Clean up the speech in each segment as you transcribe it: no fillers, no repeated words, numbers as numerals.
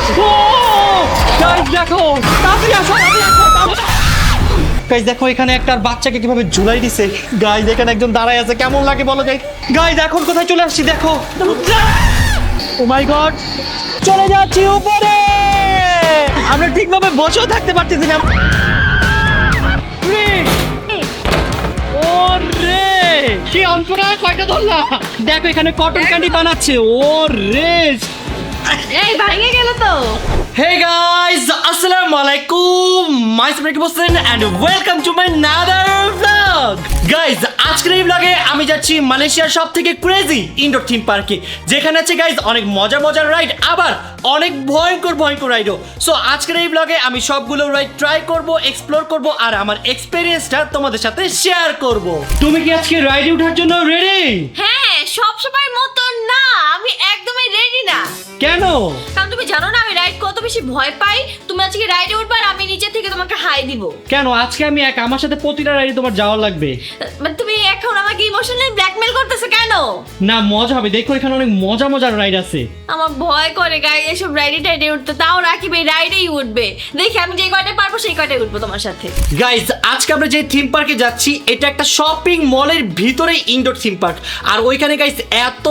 Guys দেখো, তাড়াতাড়ি আসো, গাইস দেখো এখানে একটা বাচ্চাকে কিভাবে ঝুলাই দিছে। গাইস এখানে একজন দাঁড়ায় আছে, কেমন লাগে বলো গাইস। গাইস এখন কোথায় চলে আসছি দেখো। ও মাই গড, চলে যাচ্ছি উপরে। আমরা ঠিকভাবে বসেও থাকতে পারতেছি না। ওরে কি অন্তরা, কয়টা ধরলা? দেখো এখানে কটন ক্যান্ডি বানাচ্ছে। ওরে এই ভাঙে গেল তো। Hey guys, assalamu alaikum. Myself Ricky Boston and welcome to my another vlog. Guys, আজকের এই vlog-এ আমি যাচ্ছি মালয়েশিয়ার সবথেকে ক্রেজি ইনডোর থিম পার্কে, যেখানে আছে গাইজ অনেক মজার রাইড, আবার অনেক ভয়ঙ্কর রাইডও। সো আজকের এই vlog-এ আমি সবগুলো রাইড ট্রাই করব, এক্সপ্লোর করব, আর আমার এক্সপেরিয়েন্সটা তোমাদের সাথে শেয়ার করব। তুমি কি আজকে রাইডে ওঠার জন্য রেডি? হ্যাঁ, সব সময় মতো না, আমি একদমই রেডি না। কেন? কারণ তুমি জানো না আমি রাইড কত বেশি ভয় পাই। তুমি আজকে রাইডে উঠবে আর আমি নিচে থেকে তোমাকে হাই দিব। কেন আজকে আমি এক, আমার সাথে প্রতিটা রাইডে তোমার যাওয়া লাগবে। মানে তুমি এখন আমাকে ইমোশনালি ব্ল্যাকমেল করতেছো কেন? না মজা হবে, দেখো এখানে অনেক মজার রাইড আছে। আমার ভয় করে গাইস এসব রাইডে উঠতে, তাও রাকিব এই রাইডেই উঠবে। দেখি আমি যে কয়টা পারবো সেই কয়টাই উঠবো তোমার সাথে। গাইজ আজকে আমরা যে থিম পার্কে যাচ্ছি এটা একটা শপিং মলের ভিতরে ইনডোর থিম পার্ক, আর ওইখানে গাইজ এত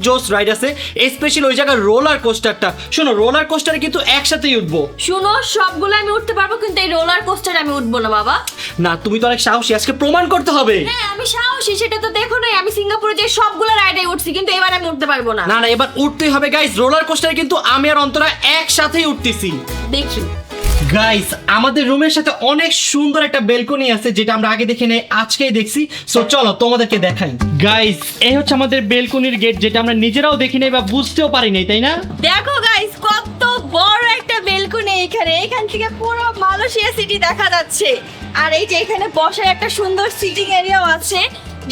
জোস রাইড আছে, স্পেশালি ওই জায়গার রোলার কোস্টারটা। শোনো, রোলার কোস্টারে কিন্তু একসাথেই উঠবো। শুনো, সবগুলো আমি উঠতে পারবো কিন্তু এই রোলার কোস্টারে আমি উঠবো না বাবা। না তুমি তো অনেক সাহসী, আজকে প্রমাণ করতে হবে। হ্যাঁ আমি সাহসী, সেটা তো দেখো নাই, আমি সিঙ্গাপুরে যে সবগুলো রাইডে উঠছি কিন্তু এবার আমি উঠতে পারবো না। না এবার উঠতেই হবে গাইজ, রোলার কোস্টারে কিন্তু আমি আর অন্তরা একসাথেই উঠতেছি। দেখি গাইস আমাদের রুমের সাথে অনেক সুন্দর একটা বেলকনি আছে, যেটা আমরা আগে দেখে নেই, আজকেই দেখছি। সো চলো তোমাদেরকে দেখাই। গাইস এই হচ্ছে আমাদের বেলকনির গেট, যেটা আমরা নিজেরাও দেখি নাই বা বুঝতেও পারি নাই, তাই না? দেখো গাইস কত বড় একটা বেলকনি এখান থেকে পুরো মালয়েশিয়া সিটি দেখা যাচ্ছে। আর এই যে এখানে বসার একটা সুন্দর সিটিং এরিয়াও আছে,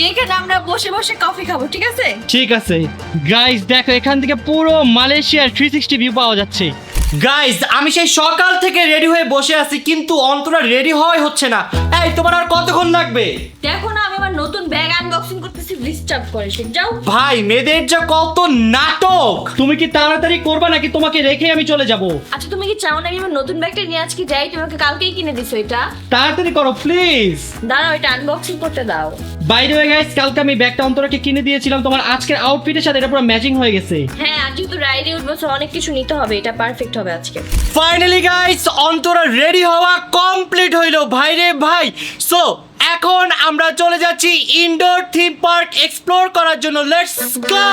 যেখানে আমরা বসে কফি খাবো। ঠিক আছে ঠিক আছে গাইস, দেখো এখান থেকে পুরো মালয়েশিয়ার 360 ভিউ পাওয়া যাচ্ছে। গাইস আমি সেই সকাল থেকে রেডি হয়ে বসে আছি, কিন্তু অন্তরা রেডি হওয়াই হচ্ছে না। এই তোমার আর কতক্ষণ লাগবে? দেখো না, আমি আমার নতুন ব্যাগ আনবক্সিং করতেছি, ডিস্টার্ব করে সে যাও। ভাই মেয়েদের যা কত নাটক। তুমি কি তাড়াতাড়ি করবা নাকি তোমাকে রেখে আমি চলে যাব? আচ্ছা তুমি কি চাও না আমি আমার নতুন ব্যাগটা নিয়ে আজকে যাই? তোমাকে কালকেই কিনে দিছো এটা। তাড়াতাড়ি করো প্লিজ। দাঁড়াও এটা আনবক্সিং করতে দাও। বাই দ্য ওয়ে গাইস, কালকে আমি ব্যাগটা অন্তরাকে কিনে দিয়েছিলাম, তোমার আজকের আউটফিটের সাথে এটা পুরো ম্যাচিং হয়ে গেছে। হ্যাঁ আজ যেহেতু রাইডে উঠবো সো অনেক কিছু নিতে হবে, এটা পারফেক্ট হবে আজকে। ফাইনালি গাইস অন্তরা রেডি হওয়া কমপ্লিট হইলো ভাই রে ভাই। সো এখন আমরা চলে যাচ্ছি ইনডোর থিম পার্ক এক্সপ্লোর করার জন্য। Let's go.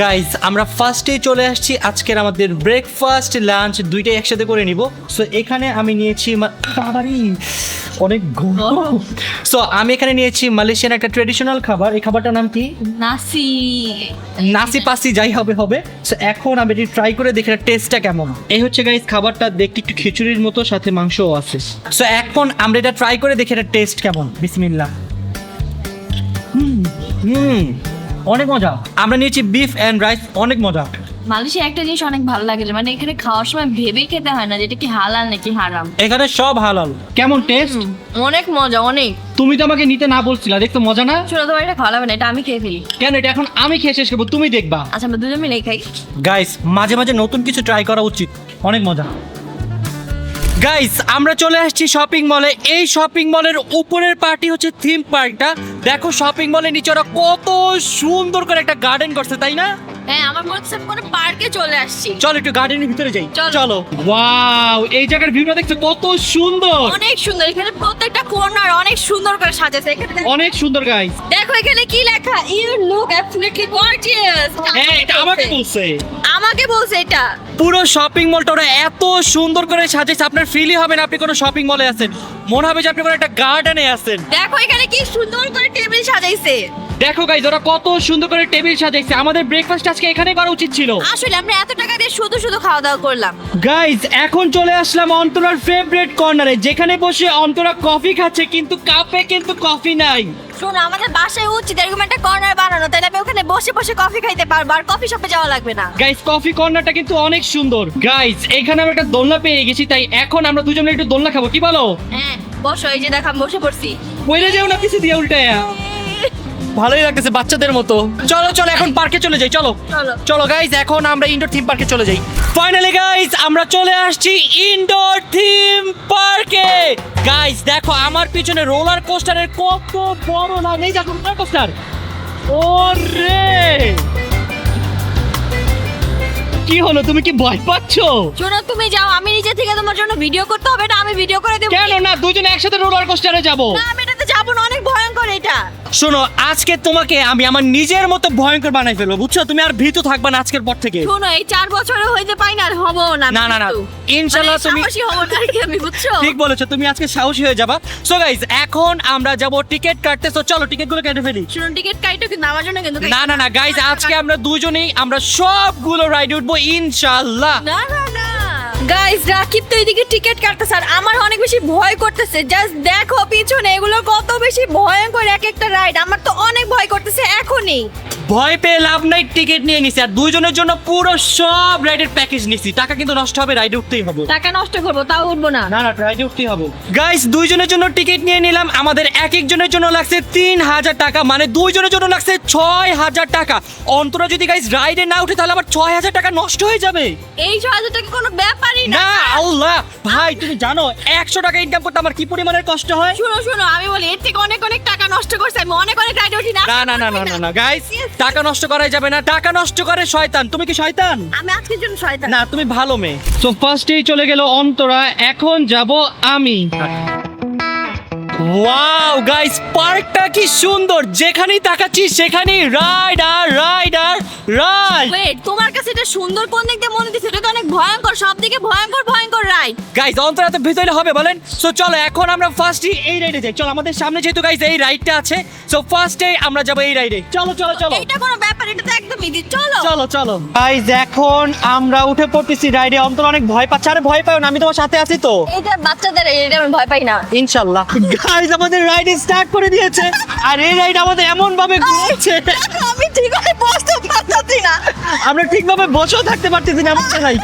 গাইস আমরা ফার্স্টে চলে আসছি, আজকের আমাদের ব্রেকফাস্ট লাঞ্চ দুইটাই একসাথে করে নিব। সো এখানে আমি নিয়েছি অনেক গরম। সো আমি এখানে নিয়েছি মালয়েশিয়ান একটা ট্রেডিশনাল খাবার। এই খাবারটার নাম কি? নাসি পাসি যাই হবে। সো এখন আমি এটি ট্রাই করে দেখি টেস্টটা কেমন। এই হচ্ছে গাইস খাবারটা, দেখতে একটু খিচুড়ির মতো, সাথে মাংসও আছে। সো এখন আমরা এটা ট্রাই করে দেখি এটা টেস্ট কেমন। বিসমিল্লাহ। অনেক মজা। আমরা নিয়েছি বিফ এন্ড রাইস, অনেক মজা। মালয়েশিয়া একটা জিনিস অনেক ভালো লাগে, মানে এখানে খাওয়ার সময় ভেবে খেতে হয় না যেটা কি হালাল নাকি হারাম। এখানে সব হালাল। কেমন টেস্ট? অনেক মজা অনেক। তুমি তো আমাকে নিতে না বলছিলা, দেখতো মজা না? শোনো তোমার এটা খাওয়া লাগবে না, এটা আমি খেয়ে ফেলি। কেন? এটা এখন আমি খেয়ে শেষ করবো, তুমি দেখবা। আচ্ছা আমরা দুজন মিলে খাই। গাইস মাঝে নতুন কিছু ট্রাই করা উচিত, অনেক মজা। গাইস আমরা চলে আসছি শপিং মলে। এই শপিং মলের উপরের পার্টি হচ্ছে থিম পার্কটা। দেখো শপিং মলের নিচে ওরা কত সুন্দর করে একটা গার্ডেন করছে, তাই না? হ্যাঁ আমার মনে হচ্ছে কোনো পার্কে চলে আসছি। চলো একটু গার্ডেনের ভিতরে যাই। চলো। চলো। ওয়াও, এই জায়গার ভিউটা দেখছো কত সুন্দর। অনেক সুন্দর, এখানে প্রত্যেকটা কর্নার অনেক সুন্দর করে সাজাছে। এখানে অনেক সুন্দর গাইস। দেখো এখানে কি লেখা, ইউ লুক অ্যাবসলিউটলি গর্জিয়াস। হ্যাঁ এটা আমাকে বলছে এটা। পুরো শপিং মলটা ওরা এত সুন্দর করে সাজিয়েছে, আপনার ফিলই হবে না আপনি কোনো শপিং মলে আছেন, মনে হবে যে আপনি কোনো একটা গার্ডেনে আছেন। দেখো এখানে কি সুন্দর করে টেবিল সাজাইছে। দেখো গাইস ওরা কত সুন্দর করে টেবিল সাজাইছে। আমাদের ব্রেকফাস্ট আজকে এখানে করা উচিত ছিল। আসলে আমরা এত টাকা দিয়ে শুধু খাওয়া দাওয়া করলাম। গাইস এখন চলে আসলাম অন্তরার ফেভারিট কর্নারে, যেখানে বসে অন্তরা কফি খাচ্ছে, কিন্তু কাপে কিন্তু কফি নাই। শোনো আমাদের বাসায় উচিত এরকম একটা কর্নার বানানো, তাহলে আমি ওখানে বসে কফি খাইতে পারবো আর কফি শপে যাওয়া লাগবে না। গাইস কফি কর্নারটা কিন্তু অনেক সুন্দর। গাইস এখানে আমরা একটা দোলনা পেয়ে গেছি, তাই এখন আমরা দুজনে একটু দোলনা খাবো, কি বলো? হ্যাঁ বসো, এই যে দেখাম বসে পড়ছি। বইলে যেও না কিছু দিয়ে উল্টে ভালোই লাগতেছে বাচ্চাদের মতো। চলো চলো এখন পার্কে চলে যাই, চলো চলো। চলো গাইজ এখন আমরা ইনডোর থিম পার্কে চলে যাই। ফাইনালি গাইজ আমরা চলে আসছি ইনডোর থিম পার্কে। গাইজ দেখো আমার পিছনে রোলার কোস্টারের কত বড় না, নেই দেখো রোলার কোস্টার। ওরে কি হলো, তুমি কি ভয় পাচ্ছো? শোনো, তুমি যাও, আমি নিজে থেকে তোমার জন্য ভিডিও করতে হবে না, আমি ভিডিও করে দেবো। কেন না, দুজনে একসাথে রোলার কোস্টারে যাবো। না, আমি এটাতে যাবো না, অনেক ভয়ঙ্কর এটা। শোনো আজকে তোমাকে আমি আমার নিজের মতো ভয়ঙ্কর বানাই ফেলবো, বুঝছো? তুমি আর ভীতু থাকবে না আজকের পর থেকে। শোনো, এই 4 বছরে হইতে পাই না, আর হবো না। না না না, ইনশাআল্লাহ মানে তুমি সাহসী হবো না আর কি, আমি বুঝছো? ঠিক বলেছো, তুমি আজকে সাহসী হয়ে যাবা। সো গাইস এখন আমরা যাব টিকিট কাটতে, সো চলো টিকিটগুলো কেটে ফেলি। শোনো, টিকিট কাইটো কিন্তু আমার জন্য কিন্তু না না না গাইস, আজকে আমরা দুজনেই আমরা সবগুলো রাইড উঠবো ইনশাআল্লাহ। না না না গাইস, রাকিব তো এদিকে টিকিট কাটতেছে আর আমার অনেক বেশি ভয় করতেছে। জাস্ট দেখো পিছনে এগুলো কত বেশি ভয়ঙ্কর এক একটা রাইড, আমার তো অনেক ভয় করতেছে এখনই। ভয় পেয়ে লাভ নাই, টিকিট নিয়ে নিছি আর দুইজনের জন্য পুরো সব রাইডের প্যাকেজ নিছি। টাকা কিন্তু নষ্ট হবে, রাইডে উঠতেই হবে। টাকা নষ্ট করবো তাও উঠবো না। না না রাইডে উঠতেই হবে। গাইস দুইজনের জন্য টিকিট নিয়ে নিলাম, আমাদের এক একজনের জন্য লাগছে 3000 টাকা, মানে দুইজনের জন্য লাগছে 6000 টাকা। অন্তরা যদি গাইস রাইডে না উঠে তাহলে আবার 6000 টাকা নষ্ট হয়ে যাবে। এই 6000 টাকা কোনো ব্যাপারই না। না আল্লাহ ভাই, তুমি জানো 100 টাকা ইনকাম করতে আমার কি পরিমাণের কষ্ট হয়? শোনো শোনো, আমি বলি এর থেকে অনেক অনেক টাকা নষ্ট করছে, আমি অনেক অনেক রাইড উঠি না। না না না না না গাইস, টাকা নষ্ট করাই যাবে না, টাকা নষ্ট করে শয়তান। তুমি কি শয়তান? আমি আজকের জন্য শয়তান। না তুমি ভালো মেয়ে। সো ফার্স্টেই চলে গেল অন্তরা, এখন যাব আমি। ওয়াও গাইস, পার্কটা কি সুন্দর, যেখানেই তাকাচ্ছি সেখানেই রাইড আর রাইড আর রাইড। ওয়েট, তোমার কাছে এটা সুন্দর কোন দিক দিয়ে মনে দিচ্ছে? এটা তো অনেক ভয়ঙ্কর, সব দিকে ভয়ঙ্কর ভয়ঙ্কর রাইড। গাইস অন্তরা তো ভিতরে হবে বলেন। সো চলো এখন আমরা ফার্স্টই এই রাইডে যাই। চলো আমাদের সামনে যেহেতু গাইস এই রাইডটা আছে, সো ফার্স্টেই আমরা যাব এই রাইডে। চলো চলো চলো। এটা কোনো ব্যাপার, এটা তো একদম ইজি। চলো চলো চলো গাইস এখন আমরা উঠে পড়তেছি রাইডে। অন্তর অনেক ভয় পাচ্ছে। আরে ভয় পাও না, আমি তোমার সাথে আছি তো। এটা বাচ্চাদের, এটা আমি ভয় পাই না। ইনশাআল্লাহ। গাইস আমাদের রাইড স্টার্ট করে দিয়েছে আর এই রাইড আমাদের এমন ভাবে ঘুরছে আমি ঠিক করে বসতে পারতাছি না। আমরা ঠিকভাবে বসেও থাকতে পারতেছি না আমাদের রাইড।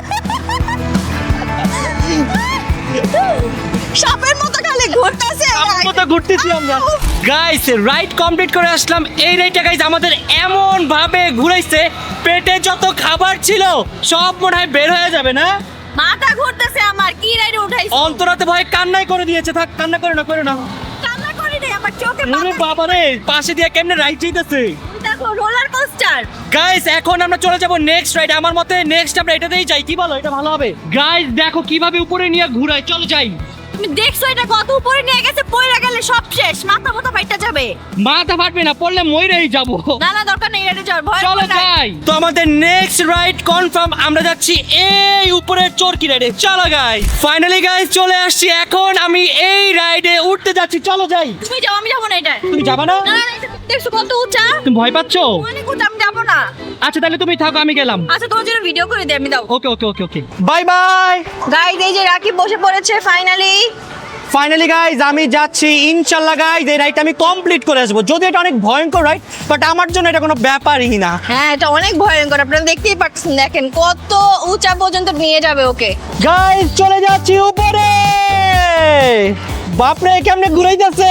সাপের মতো খালি ঘুরতেছে। কত ঘুরতেছি আমরা। গাইস রাইড কমপ্লিট করে আসলাম। এই রাইডটা গাইস আমাদের এমন ভাবে ঘুরাইছে, পেটে যত খাবার ছিল সব মনে হয় বের হয়ে যাবে না। মাথা ঘুরতেছে আমার, কি রাইডে উঠাইছো? অন্তরাতে ভয় কান্নাই করে দিয়েছে। থাক কান্না করে না, করে না। কান্না করি নাই, আমার চোখে ওরে বাবা রে, পাশে দিয়ে কেমনে রাইড যাইতেছে। দেখো রোলার কোস্টার। গাইস এখন আমরা চলে যাব নেক্সট রাইড। আমার মতে নেক্সট আমরা এটাতেই যাই, কি বলো? এটা ভালো হবে। গাইস দেখো কিভাবে উপরে নিয়ে ঘুরায়, চলো যাই। তুমি দেখছো এটা কত উপরে নিয়ে গেছে, পড়ে গেলে সব শেষ, মাথা মাথা ফাইটা যাবে। মাথা ফাটবে না, পড়লে মইরেই যাব। না না দরকার নেই, রাইডে যাওয়ার ভয় চলো যাই। তো আমাদের নেক্সট রাইড কনফার্ম, আমরা যাচ্ছি এই উপরের চরকি রাইডে। চলো গাইস ফাইনালি গাইস চলে আসছি, এখন আমি এই রাইডে উঠতে যাচ্ছি। চলো যাই। তুমি যাও, আমি যাবো না এটা। তুমি যাবা না? না না, এটা দেখছো কত উঁচা? তুমি ভয় পাচ্ছো? অনেক উঁচা, আমি যাবো না। আচ্ছা তাহলে তুমি থাকো, আমি গেলাম। আচ্ছা তোমার জন্য ভিডিও করে দিই, আমি দাও। ওকে ওকে ওকে ওকে, বাই বাই। গাইস এই যে রাকিব বসে পড়েছে ফাইনালি। ফাইনালি গাইজ আমি যাচ্ছি ইনশাল্লাহ। গাইজ এই রাইডটা আমি কমপ্লিট করে আসবো, যদি এটা অনেক ভয়ঙ্কর রাইড, বাট আমার জন্য এটা কোনো ব্যাপারই না। হ্যাঁ এটা অনেক ভয়ঙ্কর, আপনারা দেখতেই পাচ্ছেন, দেখেন কত উঁচা পর্যন্ত নিয়ে যাবে ওকে। গাইজ চলে যাচ্ছি উপরে। বাপরে কেমনে ঘুরাইতেছে।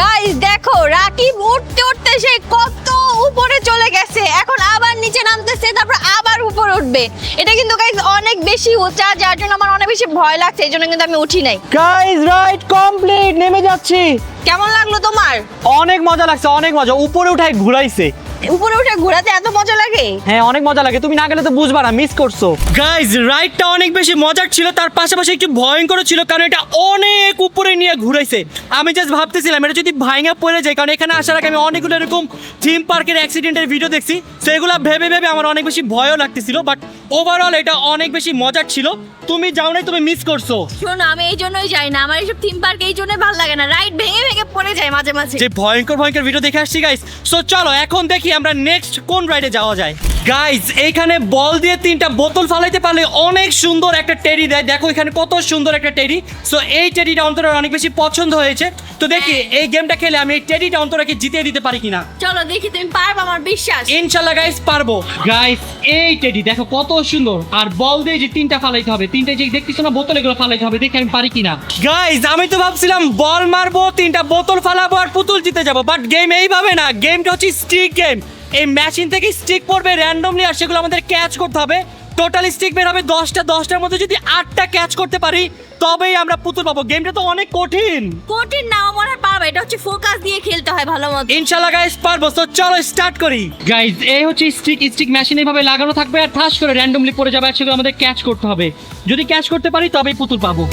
গাইস দেখো রাকিব উঠতে উঠতে সে কত উপরে চলে গেছে, এখন আবার নিচে নামতেছে, তারপর আবার উপরে উঠবে। এটা কিন্তু গাইস অনেক বেশি উঁচা, যার জন্য আমার অনেক বেশি ভয় লাগছে, এই জন্য কিন্তু আমি উঠি নাই। গাইজ রাইড কমপ্লিট, নেমে যাচ্ছি। কেমন লাগলো তোমার? অনেক মজা লাগছে, অনেক মজা। উপরে উঠাই ঘুরাইছে। উপরে উঠে ঘোরাতে এত মজা লাগে? হ্যাঁ অনেক মজা লাগে, তুমি না গেলে তো বুঝবা না, মিস করছো। গাইজ রাইডটা অনেক বেশি মজার ছিল, তার পাশাপাশি একটু ভয়ঙ্কর ছিল, কারণ এটা অনেক উপরে নিয়ে ঘুরাইছে। আমি জাস্ট ভাবতেছিলাম এটা যদি ভাঙা পড়ে যায়, কারণ এখানে আসার আগে আমি অনেকগুলো এরকম থিম পার্কের অ্যাক্সিডেন্টের ভিডিও দেখছি, সেগুলো ভেবে ভেবে আমার অনেক বেশি ভয়ও লাগতেছিল, বাট ওভারঅল এটা অনেক বেশি মজার ছিল। তুমি যাও নাই, তুমি মিস করছো। শোনো আমি এই জন্যই যাই না, আমার এইসব থিম পার্ক এই জন্যই ভালো লাগে না, রাইড ভেঙে ভেঙে পড়ে যায় মাঝে মাঝে। যে ভয়ঙ্কর ভয়ঙ্কর ভিডিও দেখে আসছি গাইস। সো চলো এখন দেখি আমরা নেক্সট কোন রাইডে যাওয়া যায়। গাইস এইখানে বল দিয়ে 3টা বোতল ফালাইতে পারলে অনেক সুন্দর একটা টেডি দেয়। দেখো এখানে কত সুন্দর একটা টেডি। সো এই টেডিটা অন্তরের অনেক বেশি পছন্দ হয়েছে। তো দেখি এই গেমটা খেলে আমি এই টেডিটা অন্তরাকে জিতিয়ে দিতে পারি কিনা। চলো দেখি তুমি পারবে, আমার বিশ্বাস। ইনশাআল্লাহ গাইস পারবো। গাইস এই টেডি দেখো কত সুন্দর, আর বল দিয়ে যে তিনটা ফালাইতে হবে, তিনটা যে দেখতেছো না বোতল, এগুলো ফালাইতে হবে, দেখি আমি পারি কিনা। গাইস আমি তো ভাবছিলাম বল মারবো, তিনটা বোতল ফালাবো আর পুতুল জিতে যাবো, বাট গেম এইভাবে না, গেমটা হচ্ছে স্টিক গেম। এই মেশিন থেকে স্টিক পড়বে র্যান্ডমলি, আর সেগুলো আমাদের ক্যাচ করতে হবে। টোটাল স্টিক বের হবে 10টার মধ্যে যদি 8টা ক্যাচ করতে পারি তবেই আমরা পুতুল পাবো। গেমটা তো অনেক কঠিন। কঠিন না, মনে হয় পারবে। এটা হচ্ছে ফোকাস দিয়ে খেলতে হয় ভালো মতো। ইনশাআল্লাহ গাইস পারবো। তো চলো স্টার্ট করি। গাইস এই হচ্ছে স্টিক মেশিন এইভাবে লাগানো থাকবে, আর ঠাস করে র্যান্ডমলি পড়ে যাবে, আর সেগুলো আমাদের ক্যাচ করতে হবে। যদি ক্যাচ করতে পারি তবেই পুতুল পাবো।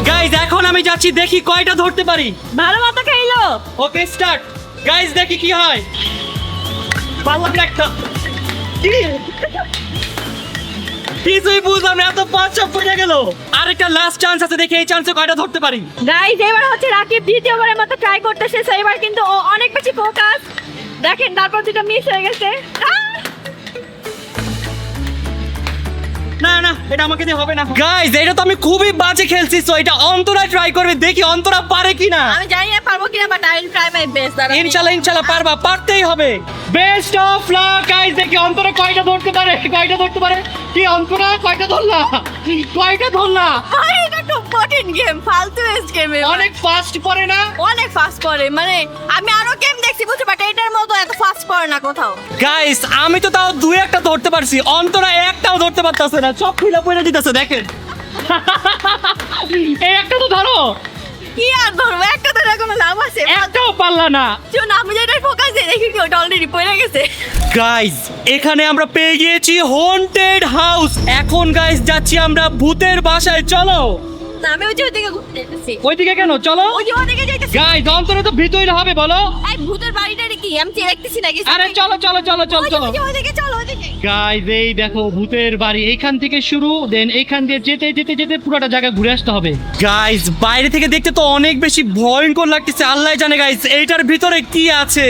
গাইস এখন আমি যাচ্ছি, দেখি কয়টা ধরতে পারি। ভালো মতো খেলো। Okay start. গাইস দেখি কি হয়। পারলাম না একটা। কিছুই বুঝলাম না, এত পাঁচ সব পড়ে গেল। আরেকটা লাস্ট চান্স আছে, দেখি এই চান্সে কয়টা ধরতে পারি। গাইস এবার হচ্ছে রাকিব দ্বিতীয়বারের মতো ট্রাই করতেছে, সো এবার কিন্তু ও অনেক বেশি ফোকাস। দেখেন তারপর যেটা মিস হয়ে গেছে। না না এটা আমাকে দিয়ে হবে না। গাইস এটা তো আমি খুবই বাজে খেলছি, সো এটা অন্তরা ট্রাই করবে, দেখি অন্তরা পারে কিনা। আমি জানি না পারবো কিনা, but I will try my best. ইনশাআল্লাহ পারবা, পারতেই হবে। বেস্ট অফ লাক গাইস, দেখি অন্তরা কয়টা ধরতে পারে, কি অন্তরা কয়টা ধরলা, আরে এটা তো কঠিন গেম, ফালতু এস গেম। অনেক ফাস্ট পড়ে না? অনেক ফাস্ট পড়ে, মানে আমি আরো গেম দেখছি বুঝছো, বাট এটার মতো এত ফাস্ট পড়ে না কোথাও। গাইস আমি তো তাও দুই একটা ধরতে পারছি, অন্তরা একটাও ধরতে পারতাছে না, চোখ খুলে পড়ে দিতেছে। দেখেন এই একটা তো ধরো। কি আর ধরবো, একটা তো কোনো লাভ আছে? একটাও পারলা না। শোন আমি যেটা ফোকাস দিয়ে দেখি কি ওটা অলরেডি পড়ে গেছে। গাইস এখানে আমরা পেয়ে গিয়েছি হন্টেড হাউস। এখন গাইস যাচ্ছি আমরা ভূতের বাসায়, চলো। না আমি ওইদিকে ঘুরতে যেতেছি। ওইদিকে কেন, চলো। ওইদিকে যাইতেছি। গাইস অন্তরে তো ভিতরে হবে, বলো। এই ভূতের বাড়িটা কি আমি দেখতেছি নাকি? আরে চলো। ওইদিকে চলো ওইদিকে। গাইস এই দেখো ভূতের বাড়ি, এইখান থেকে শুরু, দেন এইখান দিয়ে যেতে পুরোটা জায়গা ঘুরে আসতে হবে। গাইস বাইরে থেকে দেখতে তো অনেক বেশি ভয়ঙ্কর লাগতেছে, আল্লাহ জানে গাইস এইটার ভিতরে কি আছে।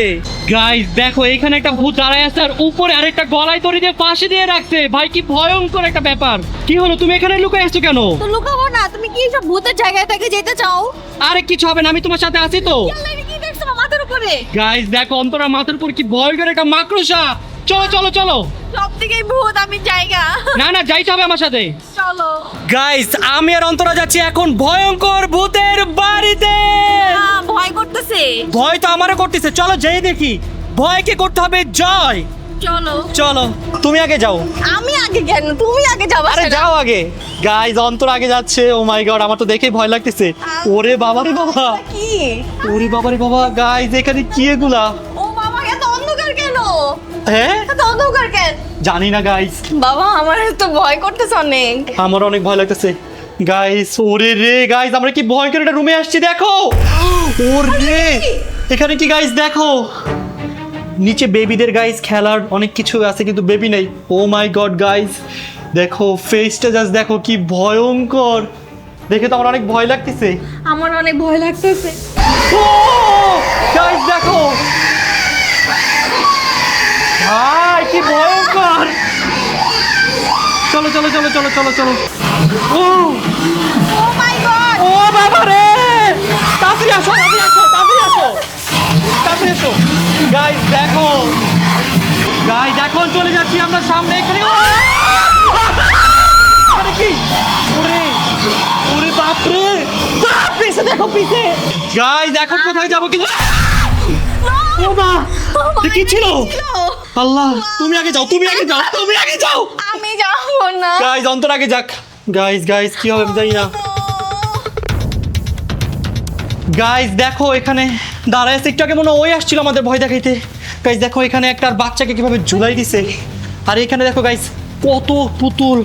গাইস দেখো এখানে একটা ভূত দাঁড়ায় আছে, আর উপরে আরেকটা গলায় দড়ি দিয়ে পাশে দিয়ে রাখছে। ভাই কি ভয়ঙ্কর একটা ব্যাপার। কি হলো, তুমি এখানে লুকিয়ে আসছো কেন? তো লুকাবো না, তুমি কি সব ভূতের জায়গায় থেকে যেতে চাও? আরে কিছু হবে না, আমি তোমার সাথে আছি তো। আল্লাহ কি দেখছো মাথার উপরে? গাইস দেখো অন্তরা মাথার উপর কি ভয়ঙ্কর একটা মাকড়সা। চলো। সব থেকেই ভূত আমি জায়গা। না যাইতে হবে আমার সাথে। চলো গাইস আমি আর অন্তরা যাচ্ছি এখন ভয়ঙ্কর ভূতের বাড়িতে। ভয় করতেছে। ভয় তো আমারও করতেছে, চলো যেই দেখি। ভয়কে করতে হবে জয়। চলো তুমি আগে যাও। আমি আগে কেন, তুমি আগে যাও। আরে যাও আগে। গাইস অন্তর আগে যাচ্ছে। ও মাই গড আমার তো দেখেই ভয় লাগতেছে। ওরে বাবারে বাবা, কি? ওরে বাবারে বাবা। গাইস এখানে কি এগুলা? ও বাবা এত অন্ধকার কেন? হ্যাঁ এত অন্ধকার কেন? জানি না গাইস। বাবা আমার তো ভয় করতেছে অনেক। আমার অনেক ভয় লাগতেছে গাইস। ওরে রে গাইস আমরা কি ভয়ঙ্কর একটা রুমে আসছি, দেখো। ওরে এখানে কি গাইস দেখো, নিচে বেবিদের গাইস খেলার অনেক কিছু আছে কিন্তু বেবি নেই। ও মাই গড গাইস দেখো ফেসটা জাস্ট দেখো কি ভয়ঙ্কর, দেখে তো আমার অনেক ভয় লাগতেছে। আমার অনেক ভয় লাগতেছে। ও গাইস দেখো ভাই কি ভয়ঙ্কর। চলো ও মাই গড, ও বাবা রে, তাড়াতাড়ি আসো গাইস দেখো। গাইস এখন চলে যাচ্ছি আমরা সামনে। এখানে আরে কি, ওরে বাপ রে, পিছে দেখো পিছে। গাইস এখন কোথায় যাবো কিন্তু ও মা, কি ছিল? আল্লাহ তুমি আগে যাও। আমি যাবো না। গাইস অন্তর আগে যাক। গাইস কি হবে আমি জানি না। গাইস দেখো এখানে দাঁড়ায় আছে, একটু আগে মনে ওই আসছিল আমাদের ভয় দেখাইতে। গাইস দেখো এখানে একটা বাচ্চাকে কিভাবে ঝুলাই দিছে। আর এখানে দেখো গাইস কত পুতুল।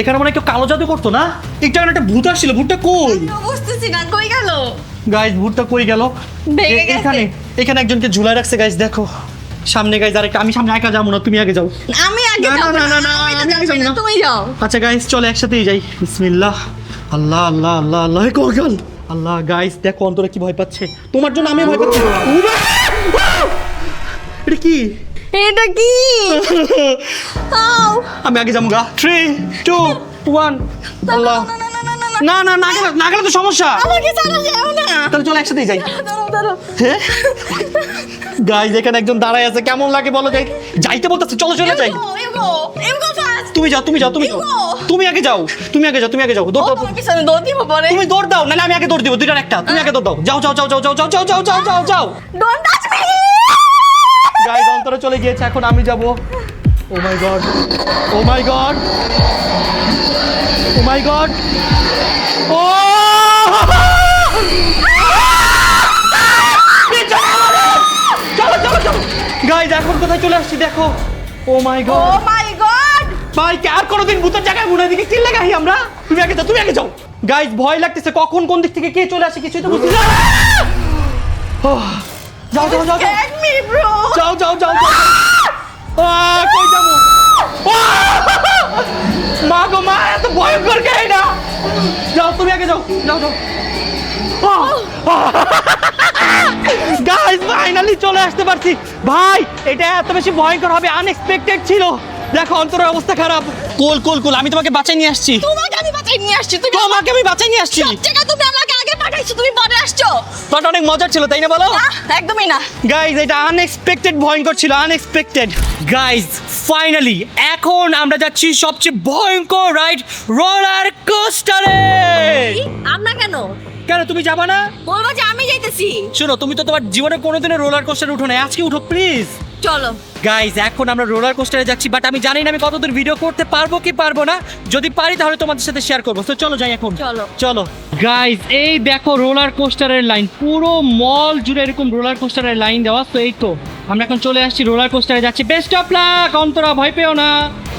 এখানে মনে কেউ কালো জাদু করতো না? একটু আগে একটা ভূত আসছিল, ভূতটা কই? বুঝতেছি না কই গেল। গাইস ভূতটা কই গেল? ভেঙে গেছে। এখানে একজনকে ঝুলাই রাখছে গাইস দেখো সামনে। গাইস আরেকটা, আমি সামনে একা যাবো না, তুমি আগে যাও। আমি আগে না, যাবো না, না, না, আমি তো আমি আগে যাবো যাবো না, না। তুমি যাও। আচ্ছা গাইস চলো একসাথেই যাই। বিসমিল্লাহ। আল্লাহ কল। আল্লাহ গাইস দেখো অন্তরে কি ভয় পাচ্ছে, তোমার জন্য আমি ভয় পাচ্ছি। এটা কি? আও আমি আগে যাবো গা। 3 2 1 আল্লাহ। না না না না গেলে না গেলে তো সমস্যা। আমাকে চালা যাও না। তাহলে চলো একসাথেই যাই। দাঁড়াও। গাইজ এখানে একজন দাঁড়ায় আছে, কেমন লাগে বলো? যাইতে বলতেছে, চলো চলে যাই। এগো ফাস্ট। তুমি যাও তুমি যাও তুমি যাও, তুমি আগে যাও তুমি আগে যাও তুমি আগে যাও। দৌড় দাও, তোমার পিছনে দৌড় দিব পরে। তুমি দৌড় দাও, নাহলে আমি আগে দৌড় দিব, দুইটার একটা। তুমি আগে দৌড় দাও, যাও যাও যাও যাও যাও যাও যাও যাও যাও যাও। Don't touch me. গাইজ অন্তরে চলে গিয়েছে, এখন আমি যাব। ও মাই গড, ও মাই গড, ও মাই গড, ও চলো চলো চলো। গাইজ এখন কোথায় চলে আসছি দেখো। ও মাই ও গড মাই গড। ভাই, আর কোনোদিন ভূতের জায়গায় মনে দিকে চিল্লে গাই আমরা। তুমি আগে যাও তুমি আগে যাও। গাইজ ভয় লাগতেছে, কখন কোন দিক থেকে কে চলে আসে কিছুই তো বুঝতে না। যাও যাও যাও যাও Get me bro. যাও যাও যাও যাও। কই যাবো? মা গো মা, এত ভয়ঙ্কর কে না। যাও তুমি আগে যাও, যাও যাও। গাইস ফাইনালি চলে আসতে পারছি। ভাই এটা এত বেশি ভয়ঙ্কর হবে আনএক্সপেক্টেড ছিল। দেখো অন্তরের অবস্থা খারাপ। কুল কুল কুল, আমি তোমাকে বাঁচাই নিয়ে আসছি। তোমাকে আমি বাঁচাই নিয়ে আসছি। তুমি তোমাকে আমি বাঁচাই নিয়ে আসছি। সব জায়গায় তুমি আমাকে আগে পাঠাইছো, তুমি পরে আসছো। বাট অনেক মজার ছিল তাই না বলো? না, একদমই না। গাইজ এটা আনএক্সপেক্টেড ভয়ঙ্কর ছিল, আনএক্সপেক্টেড। গাইজ ফাইনালি এখন আমরা যাচ্ছি সবচেয়ে ভয়ঙ্কর রাইড, রোলার কোস্টারে। কি? আমরা কেন? কেন তুমি যাবা না? বলবো যে আমি যাইতেছি। শোনো, তুমি তো তোমার জীবনে কোনোদিনও রোলার কোস্টারে উঠো না, আজকে উঠো প্লিজ। চলো। গাইজ এখন আমরা রোলার কোস্টারে যাচ্ছি, বাট আমি জানি না আমি কতদূর ভিডিও করতে পারবো কি পারবো না। যদি পারি তাহলে তোমাদের সাথে শেয়ার করবো। তো চলো যাই এখন। চলো। চলো গাইজ, এই দেখো রোলার কোস্টারের লাইন, পুরো মল জুড়ে এরকম রোলার কোস্টারের লাইন দেওয়া। তো এই তো আমরা এখন চলে আসছি, রোলার কোস্টারে যাচ্ছি। বেস্ট অফ লাক, অন্তরা ভয় পেও না।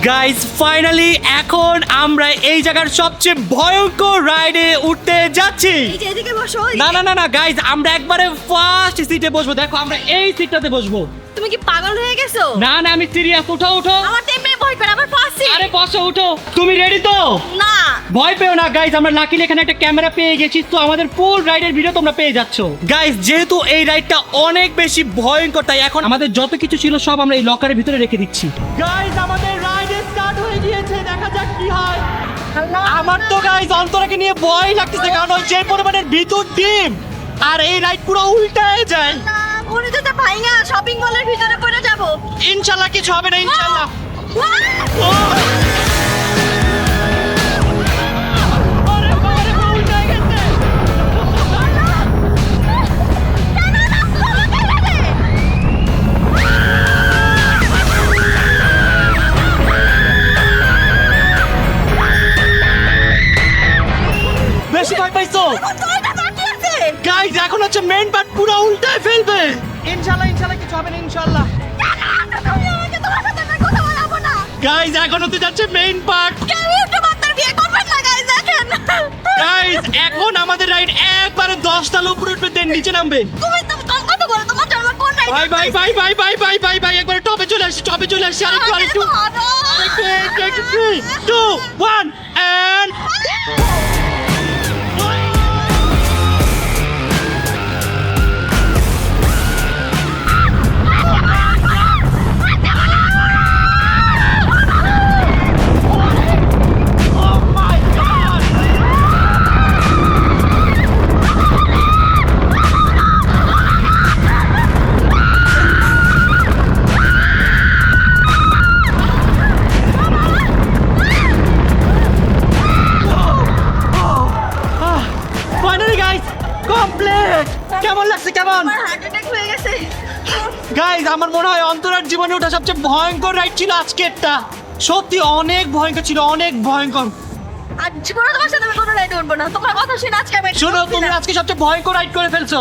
গাইজ ফাইনালি এখন আমরা এই জায়গার সবচেয়ে ভয়ঙ্কর রাইডে উঠতে যাচ্ছি। এই যে এদিকে বসো। না না না না গাইজ, আমরা একবারে ফার্স্ট সিটে বসবো। দেখো আমরা এই সিটটাতে বসবো। তুমি কি পাগল হয়ে গেছো? না না আমি সিরিয়াস, উঠো উঠো। আমার তেমনি ভয় করে, আমার ফাঁসি। আরে বসো, উঠো। তুমি রেডি তো? না। ভয় পেও না গাইজ, আমরা লাকিলি এখানে একটা ক্যামেরা পেয়ে গেছি, তো আমাদের ফুল রাইডের ভিডিও তোমরা পেয়ে যাচ্ছ। গাইজ যেহেতু এই রাইডটা অনেক বেশি ভয়ঙ্কর, তাই এখন আমাদের যত কিছু ছিল সব আমরা এই লকারের ভিতরে রেখে দিচ্ছি। গাইজ আমাদের রাইড স্টার্ট হয়ে গিয়েছে, দেখা যাক কি হয়। আমার তো গাইজ অন্তরাকে নিয়ে ভয় লাগতেছে, কারণ ওই যে পরিমাণের ভিতর ডিম, আর এই রাইড পুরো উল্টায় যায়। না, মনে তো ভাইয়া শপিং মলের ভিতরে পড়ে যাব। ইনশাআল্লাহ কিছু হবে না, ইনশাআল্লাহ। আরে বাবারে, উল্টায় গেছে। বেশি ভয় পাইছো? গাইজ এখন হচ্ছে মেইন পার্ট, পুরো উল্টায় ফেলবে। ইনশাআল্লাহ ইনশাআল্লাহ কিছু হবে না, ইনশাআল্লাহ। গাইজ এখন হতে যাচ্ছে মেইন পার্ট। গাইজ এখন আমাদের রাইড একবারে 10 তলা উপরে উঠবে, দেন নিচে নামবে। Bye bye bye bye bye bye bye bye, একবারে টপে চলে আসি, টপে চলে আসি। আরেকটু আরেকটু 3 2 1 এন্ড ফাইনালি গাইস কমপ্লিট। কেমন লাগছে কেমন? গাইস আমার মনে হয় অন্তরার জীবনে ওটা সবচেয়ে ভয়ঙ্কর রাইড ছিল আজকেরটা। সত্যি অনেক ভয়ঙ্কর ছিল, অনেক ভয়ঙ্কর। শোনো, তুমি আজকে সবচেয়ে ভয়ঙ্কর রাইড করে ফেলছো।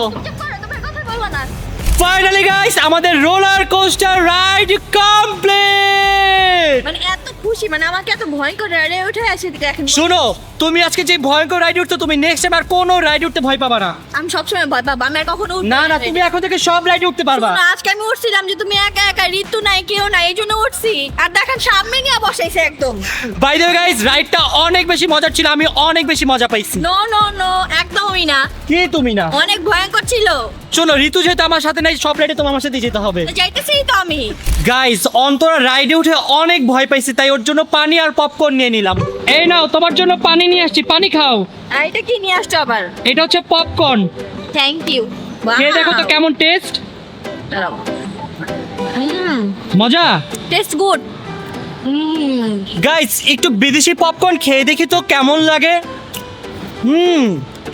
ফাইনালি গাইস আমাদের রোলার কোস্টার রাইড কমপ্লিট। মানে এত খুশি, মানে আমাকে এত ভয়ঙ্কর রাইডে উঠে আসে দেখেন। শোনো, তুমি আজকে যে ভয়ঙ্কর রাইড উঠছো, তুমি নেক্সট টাইম আর কোনো রাইড উঠতে ভয় পাবা না। আমি সবসময় ভয় পাবো, আমি আর কখনো উঠবো না না, তুমি এখন থেকে সব রাইডে উঠতে পারবা। শোনো, আজকে আমি উঠছিলাম যে তুমি একা একা, ঋতু নাই কেউ নাই, এই জন্য উঠছি। আর দেখেন সামনে নিয়ে বসাইছে একদম। বাই দ্য ওয়ে গাইস, রাইডটা অনেক বেশি মজার ছিল, আমি অনেক বেশি মজা পাইছি। নো নো নো, একদমই তুমি না, কি তুমি না? অনেক ভয়ঙ্কর ছিল। চলো, ঋতু যেহেতু আমার সাথে নাই, সব রাইডে তোমার আমার সাথে যেতে হবে। তো যাইতেছি তো আমি। গাইস, অন্তরা রাইডে উঠে অনেক ভয় পাইছে, তাই ওর জন্য পানি আর পপকর্ন নিয়ে নিলাম। এই নাও, তোমার জন্য পানি নিয়ে আসছি, পানি খাও। আর এটা কি নিয়ে আসছো আবার? এটা হচ্ছে পপকর্ন, থ্যাংক ইউ। খেয়ে দেখো তো কেমন টেস্ট। মজা? Taste good. গাইস, একটু বিদেশি পপকর্ন খেয়ে দেখি তো কেমন লাগে।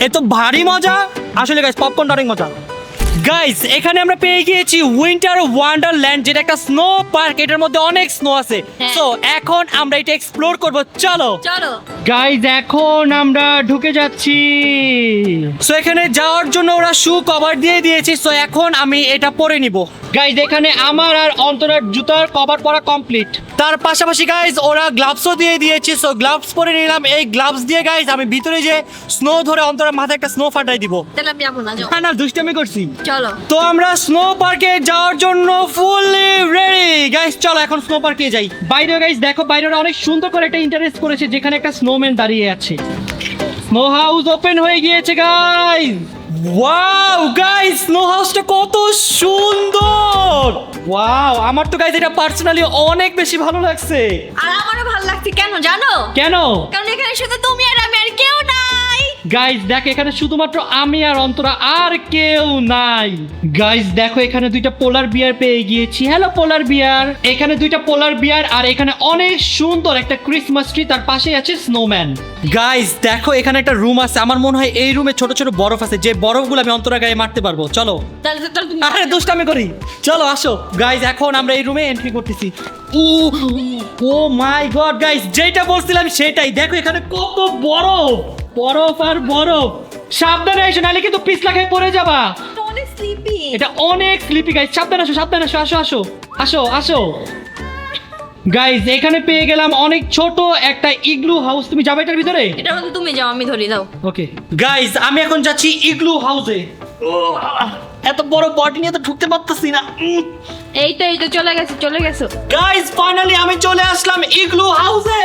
এ তো ভারী মজা। আসলে গাইস, পপকর্ন অনেক মজা। গাইস, এখানে আমরা পেয়ে গিয়েছি উইন্টার ওয়ান্ডারল্যান্ড, যেটা একটা স্নো পার্ক। এটার মধ্যে অনেক স্নো আছে। হ্যাঁ। সো এখন আমরা এটা এক্সপ্লোর করব, চলো। চলো। গাইস, এখন আমরা ঢুকে যাচ্ছি। সো এখানে যাওয়ার জন্য ওরা শু কভার দিয়ে দিয়েছে। সো এখন আমি এটা পরে নিব। গাইস, এখানে আমার আর অন্তরার জুতার কভার পরা কমপ্লিট। তার পাশাপাশি গাইস, ওরা গ্লাভসও দিয়ে দিয়েছে। সো গ্লাভস পরে নিলাম। এই গ্লাভস দিয়ে গাইস আমি ভিতরে যে স্নো ধরে অন্তরার মাথায় একটা স্নো ফাটাই দিব। তাহলে আমি যাবো না, যাও। না, দুষ্টামি করছি। চলো। তো আমরা স্নো পার্কে যাওয়ার জন্য ফুললি রেডি। গাইস, চলো এখন স্নো পার্কে যাই। বাইরে গাইস দেখো, বাইরে ওরা অনেক সুন্দর করে একটা ইন্টারেস্ট করেছে, যেখানে একটা স্নোম্যান দাঁড়িয়ে আছে। স্নো হাউস ওপেন হয়ে গিয়েছে গাইস। ওয়াও গাইস, স্নো হাউসটা কত সুন্দর। ওয়াও, আমার তো গাইস এটা পার্সোনালি অনেক বেশি ভালো লাগছে। আর আমারও ভালো লাগছে, কেন জানো? কেন? কারণ এখানে শুধু তুমি আর আমি, আর কেউ নাই। গাইস দেখো, এখানে শুধুমাত্র আমি আর অন্তরা, আর কেউ নাই। গাইস দেখো, এখানে দুইটা পোলার বিয়ার পেয়ে গিয়েছি। হ্যালো পোলার বিয়ার। এখানে দুইটা পোলার বিয়ার, আর এখানে অনেক সুন্দর একটা ক্রিসমাস ট্রি, তার পাশেই আছে স্নোম্যান। গাইস দেখো, এখানে একটা রুম আছে। আমার মনে হয় এই রুমে ছোট ছোট বরফ আছে, যে বরফগুলো আমি অন্তরা গায়ে মারতে পারবো। চলো। তাহলে তুমি আরে দুষ্টামি করি, চলো আসো। গাইস, এখন আমরা এই রুমে এন্ট্রি করতেছি। ও মাই গড গাইস, যেটা বলছিলাম সেটাই। দেখো এখানে কত বরফ, বরফ আর বরফ। সাবধানে এসো, নাহলে কিন্তু পিছলা খেয়ে পড়ে যাবা। অনেক স্লিপি। এটা অনেক স্লিপি গাইস। সাবধানে আসো, সাবধানে আসো, আসো আসো আসো আসো। গাইস, এখানে পেয়ে গেলাম অনেক ছোট একটা ইগলু হাউস। তুমি যাবে এটার ভিতরে? এটা হলো তুমি যাও, আমি ধরি, দাও। ওকে গাইস, আমি এখন যাচ্ছি ইগলু হাউসে। এত বড় বডি নিয়ে তো ঢুকতে পারতাছি না। এই তো চলে গেছো। গাইস, ফাইনালি আমি চলে আসলাম ইগলু হাউসে।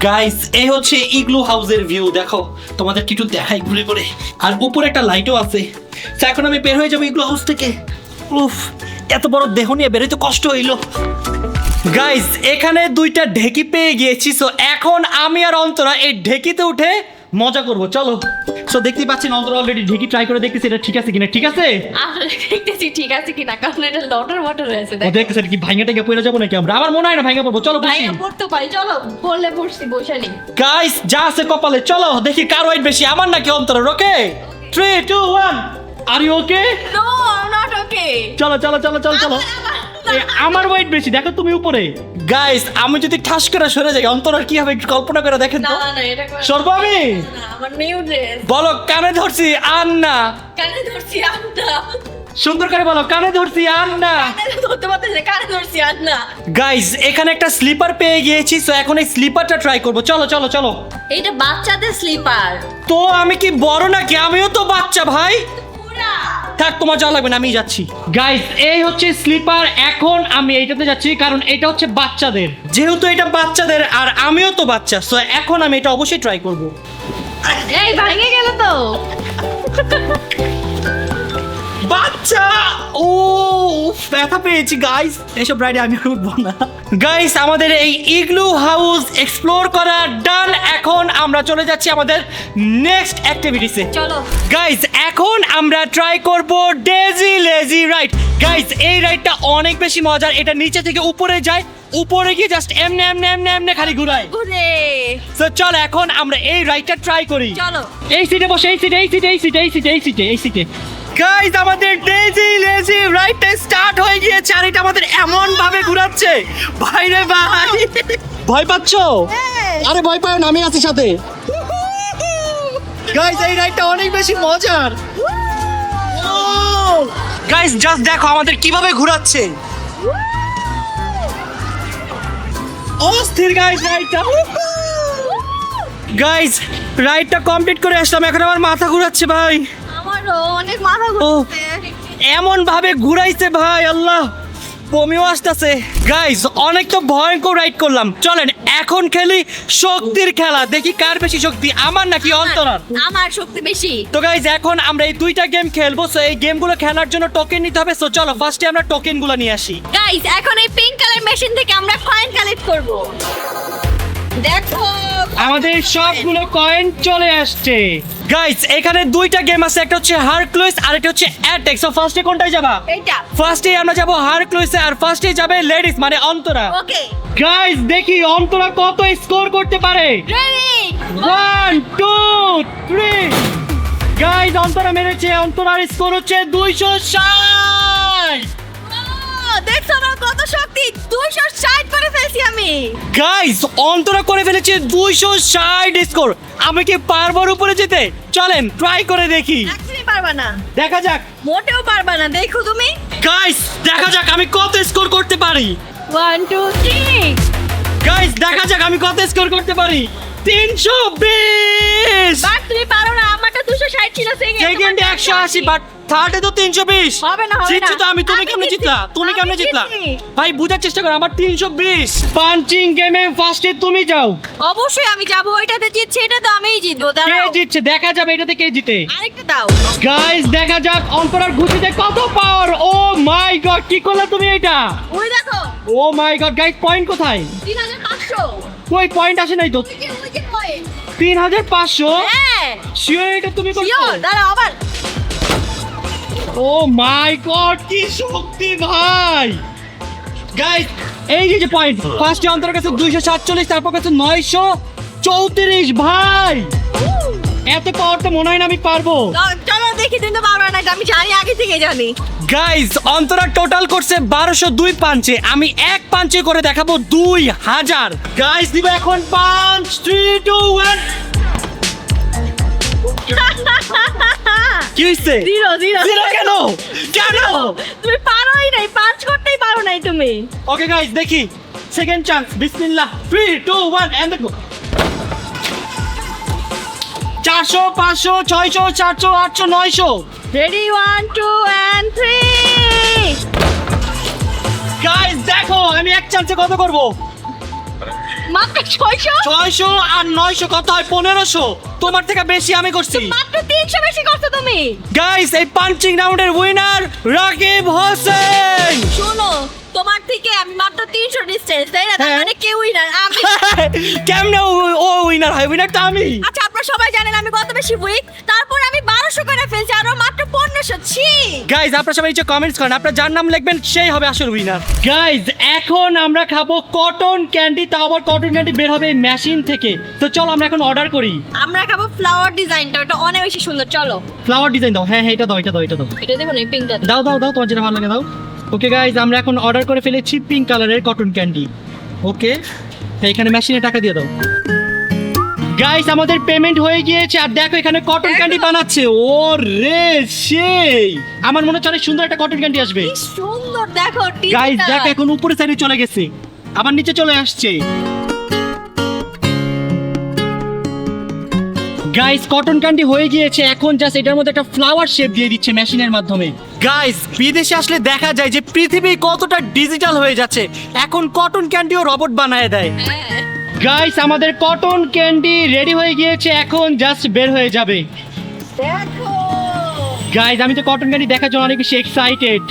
গাইস, এই হচ্ছে ইগলু হাউসের ভিউ। দেখো, তোমাদের কিছু দেখাই ঘুরে ঘুরে। আর উপরে একটা লাইটও আছে। তো এখন আমি বের হয়ে যাবো ইগলু হাউস থেকে। উফ, এত বড় দেহ নিয়ে বেরোতে কষ্ট হইলো। গাইস, এখানে দুইটা ঢেকি পেয়ে গিয়েছি। সো এখন আমি আর অন্তরা এই ঢেকিতে উঠে মজা করব, চলো। সো দেখতেই পাচ্ছেন, অন্তরা অলরেডি ঢেকি ট্রাই করে দেখতেছি এটা ঠিক আছে কিনা। ঠিক আছে? আসলে দেখতেছি ঠিক আছে কিনা, কারণ এটা লটর হয়েছে। ও দেখতেছেন কি ভাঙা টেকে পড়ে যাবো নাকি আমরা? আমার মনে হয় না ভাঙা পড়বো। চলো বসি। ভাইয়া পড়তে পারি, চলো। বললে পড়ছি, বসে নি। গাইস, যা আছে কপালে, চলো দেখি কার ওয়েট বেশি, আমার নাকি অন্তরের। ওকে, 3 2 1। Are you okay? No, not okay. চলো চলো চলো চলো চলো। এই, আমার ওয়েট বেশি, দেখো তুমি উপরে। গাইস, আমি যদি ঠাস করে সরে যাই, অন্তরের কি হবে একটু কল্পনা করে দেখেন তো। না, এটা করে সরবো আমি? না, আমার নিউ ড্রেস। বলো, কানে ধরছি আর না। কানে ধরছি আর না। সুন্দর করে বলো, কানে ধরছি আর না। কানে ধরতে পারতেছে, কানে ধরছি আর না। গাইস, এখানে একটা স্লিপার পেয়ে গিয়েছি। সো এখন এই স্লিপারটা ট্রাই করবো। চলো চলো চলো। এইটা বাচ্চাদের স্লিপার। তো আমি কি বড় নাকি? আমিও তো বাচ্চা ভাই। পুরা থাক, তোমার যাওয়া লাগবে না, আমি যাচ্ছি। গাইস, এই হচ্ছে স্লিপার। এখন আমি এইটাতে যাচ্ছি, কারণ এটা হচ্ছে বাচ্চাদের। যেহেতু এটা বাচ্চাদের আর আমিও তো বাচ্চা, সো এখন আমি এটা অবশ্যই ট্রাই করব। এই ভেঙে গেল তো। বাচ্চা, ও ব্যথা পেয়েছি গাইস। এসব রাইডে আমি উঠবো না। গাইস, আমাদের এই ইগলু হাউস এক্সপ্লোর করা ডান। এখন আমরা চলে যাচ্ছি আমাদের নেক্সট অ্যাক্টিভিটিসে। চলো গাইস, এখন আমরা ট্রাই করব ডেজি লেজি রাইড। গাইস, এই রাইডটা অনেক বেশি মজার। এটা নিচে থেকে উপরে যায়, উপরে গিয়ে জাস্ট এমনে এমনে এমনে এমনে খালি ঘুরায়। ঘুরে। সো চল এখন আমরা এই রাইডটা ট্রাই করি। চলো। এই সিটে বসে, এই সিটে এই সিটে এই সিটে এই সিটে এই সিটে এই সিটে। গাইস, আমাদের ডেজি লেজি রাইডটা স্টার্ট হয়ে গিয়েছে। আর এটা আমাদের এমন ভাবে ঘোরাচ্ছে, ভাই রে ভাই। ভয় পাচ্ছো? আরে ভয় পাও না, আমি আছি সাথে। গাইস, এই রাইডটা অনেক বেশি মজার। গাইস, জাস্ট দেখো আমাদের কিভাবে ঘোরাচ্ছে। অস্থির গাইস রাইডটা। গাইস, রাইডটা কমপ্লিট করে আসলাম। এখন আমার মাথা ঘোরাচ্ছে ভাই। আমারও অনেক মাথা ঘুরছে। এমন ভাবে ঘুরাইছে ভাই, আল্লাহ। বমিও আসতেছে। গাইস অনেক তো ভয়ঙ্কর রাইড করলাম, চলেন এখন খেলি শক্তির খেলা, দেখি কার বেশি শক্তি, আমার নাকি অন্তরার। আমার শক্তি বেশি। তো গাইস এখন আমরা এই দুইটা গেম খেলবো, সো এই গেমগুলো খেলার জন্য টোকেন নিতে হবে। সো চলো ফার্স্টে আমরা টোকেনগুলো নিয়ে আসি। গাইস এখন এই পিঙ্ক কালার মেশিন থেকে আমরা কয়েন কালেক্ট করব। দেখো আমাদের সবগুলো কয়েন চলে আসছে। গাইস এখানে দুইটা গেম আছে, একটা হচ্ছে হারক্লুইস আর একটা হচ্ছে অ্যাটাক। সো ফার্স্টে কোনটায় যাবা? এইটা। ফার্স্টে আমরা যাব হারক্লুইসে, আর ফার্স্টে যাবে লেডিস মানে অন্তরা। ওকে গাইস দেখি অন্তরা কত স্কোর করতে পারে। রেডি 1 2 3। গাইস অন্তরা মেরেছে, অন্তরার স্কোর হচ্ছে 260। দেখছো না কত শক্তি, 260 করে ফেলছি আমি। গাইস অন্তরা করে ফেলেছে 260 স্কোর। আমি কি পারবো উপরে যেতে? চলেন ট্রাই করে দেখি। একদমই পারবা না, দেখা যাক। মোটেও পারবা না, দেখো তুমি। গাইস দেখা যাক আমি কত স্কোর করতে পারি। 1 2 3। গাইস দেখা যাক আমি কত স্কোর করতে পারি। 320। বাট তুমি পারো না, আমারটা 260 ছিল সেকেন্ডে 180, বাট থার্ডে তো 320। হবে না, হবে জিতছি না। তো আমি, তুমি আমি কেমনে জিতছি। জিতলা? তুমি কেমনে আমি জিতলা? জিতছি। ভাই বুঝার চেষ্টা করো, আমার 320। পাঞ্চিং গেমে ফার্স্টে তুমি যাও। অবশ্যই আমি যাব, ওইটাতে জিতছি, এটা তো আমিই জিতবো। কে দাঁড়াও জিতছে দেখা যাবে, এটাতে কে জিতে। আরেকটা দাও। গাইস দেখা যাক অন্তরার ঘুষিতে কত পাওয়ার। ও মাই গড, কি করলে তুমি এটা? ওই দেখো ও মাই গড গাইস, পয়েন্ট কোথায়? 3500। কই পয়েন্ট আসে নাই তো। ওই যে point। 3500। হ্যাঁ শিওর এটা তুমি করছো? শিওর, দাঁড়াও আবার। ও মাই গড কি শক্তি ভাই। গাইস এই যে পয়েন্ট, ফার্স্টে অন্তর কাছে 247, তারপর কাছে 934। ভাই এত পাওয়ার তো মনে হয় না আমি পারবো। চলো দেখি, তুমি তো পারবা না, এটা আমি জানি, আগে থেকে জানি। গাইস অন্তরা টোটাল করছে 1202 পাঞ্চে, আমি এক পাঞ্চে করে দেখাবো 2000। গাইস দিব এখন পাঞ্চ। 3 2 1। কি হইছে? জিরো জিরো জিরো কেন? কেন? তুমি পারোই নাই, পাঁচ করতেই পারো নাই তুমি। ওকে গাইস দেখি সেকেন্ড চান্স, বিসমিল্লাহ। 3 2 1 and go. 400 500 600 700 800 900। Ready 1 2 and 3। Guys দেখো আমি এক চান্সে কত করব। মাত্র 600। 600 আর 900 কত হয়? 1500। তোমার থেকে বেশি আমি করছি। মাত্র 300 বেশি করছো তুমি। গাইস এই পাঞ্চিং রাউন্ডের উইনার রাকিব হোসেন। শোনো, তোমার থেকে আমি মাত্র 300 ডিসটেন্স, তাই না? তার হ্যাঁ। মানে কেউই না, আমি। কেমনে ও উইনার হয়? উইনার তো আমি। আচ্ছা আপনারা সবাই জানেন আমি কত বেশি উইক, তারপর আমি 1200 করে ফেলছি, আর ও মাত্র 1500। ছি। গাইজ আপনারা সবাই নিচে কমেন্টস করেন, আপনারা যার নাম লিখবেন সেই হবে আসল উইনার। গাইজ এখন আমরা খাবো কটন ক্যান্ডি, তাও আবার কটন ক্যান্ডি বের হবে মেশিন থেকে। তো চলো আমরা এখন অর্ডার করি। আমরা খাবো ফ্লাওয়ার ডিজাইনটা, ওটা অনেক বেশি সুন্দর। চলো ফ্লাওয়ার ডিজাইন দাও। হ্যাঁ এটা দাও, এটা দাও, এটা দাও। এটা দেখুন, এই পিঙ্কটা দাও দাও দাও, তোমার যেটা ভালো লাগে দাও। ওকে গাইজ আমরা এখন অর্ডার করে ফেলেছি পিঙ্ক কালারের কটন ক্যান্ডি। ওকে এখানে মেশিনে টাকা দিয়ে দাও। গাইস আমাদের পেমেন্ট হয়ে গিয়েছে, আর দেখো এখানে কটন ক্যান্ডি বানাচ্ছে। ও রে সেই, আমার মনে হচ্ছে অনেক সুন্দর একটা কটন ক্যান্ডি আসবে। কি সুন্দর, দেখো গাইস টিপটা। দেখ এখন উপরে সাইডে চলে গেছে, আবার নিচে চলে আসছে। গাইস কটন ক্যান্ডি হয়ে গিয়েছে, এখন জাস্ট এটার মধ্যে একটা ফ্লাওয়ার শেপ দিয়ে দিচ্ছে মেশিনের মাধ্যমে। গাইস বিদেশে আসলে দেখা যায় যে পৃথিবী কতটা ডিজিটাল হয়ে যাচ্ছে, এখন কটন ক্যান্ডিও রোবট বানায় দেয়। হ্যাঁ। গাইস আমাদের কটন ক্যান্ডি রেডি হয়ে গিয়েছে, এখন জাস্ট বের হয়ে যাবে। দেখো গাইস আমি তো কটন ক্যান্ডি দেখার জন্য অনেক বেশি এক্সাইটেড,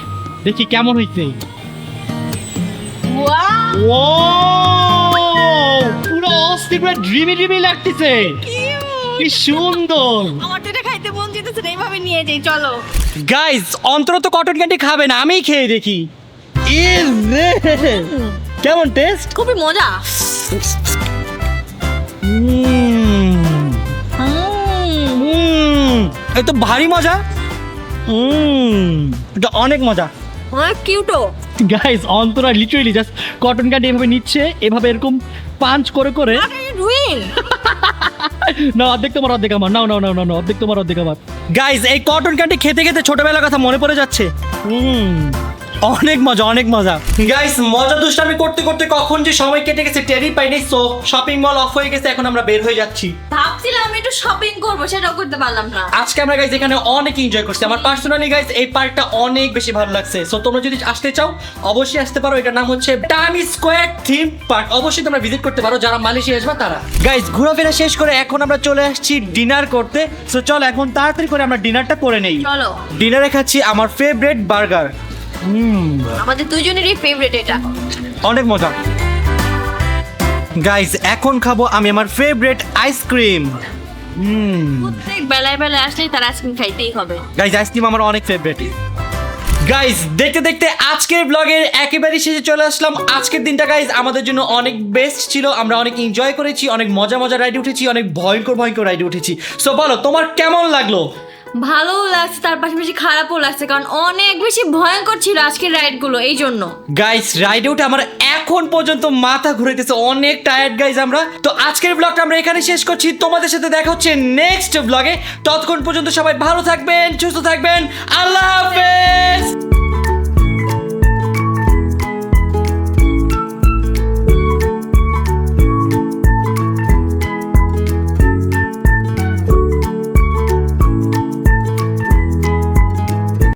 দেখি কেমন হইছে। ওয়াও, ও পুরো অস্থির, পুরো ড্রিমি ড্রিমি লাগতেছে। কি সুন্দর। আমার তো এটা খাইতে মন যেতেছে না, এইভাবে নিয়ে যাই, চলো। গাইস অন্তর তো কটন ক্যান্ডি খাবে না, আমিই খেয়ে দেখি। কেমন টেস্ট? খুবই মজা। এই তো ভারী মজা। এটা অনেক মজা। অনেক কিউটও। Guys Antara literally just cotton candy এভাবে নিচ্ছে, এভাবে এরকম পাঞ্চ করে করে। রুইন না অর্ধেক তোমার অর্ধেক আমার, নাও নাও নাও নাও, অর্ধেক তোমার অর্ধেক আমার। গাইস এই কটন ক্যান্ডি খেতে খেতে ছোটবেলার কথা মনে পড়ে যাচ্ছে। অনেক মজা অনেক মজা গাইস, মজা দুষ্টামি করতে করতে কখন যে সময় কেটে গেছে টেরই পাইনি। সো শপিং মল অফ হয়ে গেছে, এখন আমরা বের হয়ে যাচ্ছি। ভাবছিলাম আমি একটু শপিং করবো, সেটাও করতে পারলাম না। আজকে আমরা গাইস এখানে অনেক এনজয় করছি। আমার পার্সোনালি গাইস এই পার্কটা অনেক বেশি ভালো লাগছে। সো তোমরা যদি আসতে চাও অবশ্যই আসতে পারো। এটার নাম হচ্ছে টাইম স্কোয়ার থিম পার্ক। অবশ্যই তোমরা ভিজিট করতে পারো যারা মালয়েশিয়া আসবে তারা। গাইস ঘোরাফেরা শেষ করে এখন আমরা চলে আসছি ডিনার করতে। সো চল এখন তাড়াতাড়ি করে আমরা ডিনারটা করে নেই। চলো, ডিনারে খাচ্ছি আমার ফেভারিট বার্গার। আমাদের দুজনেরই ফেভারিট এটা। অনেক মজা। গাইস এখন খাবো আমি আমার ফেভারিট আইসক্রিম। প্রত্যেক বেলায় বেলায় আসলেই তার আইসক্রিম খাইতেই হবে। গাইস আইসক্রিম আমার অনেক ফেভারিট। গাইস দেখতে দেখতে আজকের ব্লগের একেবারে শেষে চলে আসলাম। আজকের দিনটা গাইস আমাদের জন্য অনেক বেস্ট ছিল। আমরা অনেক এনজয় করেছি, অনেক মজা মজা রাইডে উঠেছি, অনেক ভয়ঙ্কর ভয়ঙ্কর রাইডে উঠেছি। সো বলো তোমার কেমন লাগলো? ভালোও লাগছে, তার পাশাপাশি খারাপও লাগছে, কারণ অনেক বেশি ভয়ঙ্কর ছিল আজকের রাইডগুলো, এই জন্য। গাইস রাইডে উঠে আমার এখন পর্যন্ত মাথা ঘুরাইতেছে, অনেক টায়ার্ড গাইস আমরা। তো আজকের ব্লগটা আমরা এখানে শেষ করছি। তোমাদের সাথে দেখা হচ্ছে নেক্সট ব্লগে। ততক্ষণ পর্যন্ত সবাই ভালো থাকবেন, সুস্থ থাকবেন। আল্লাহ হাফেজ।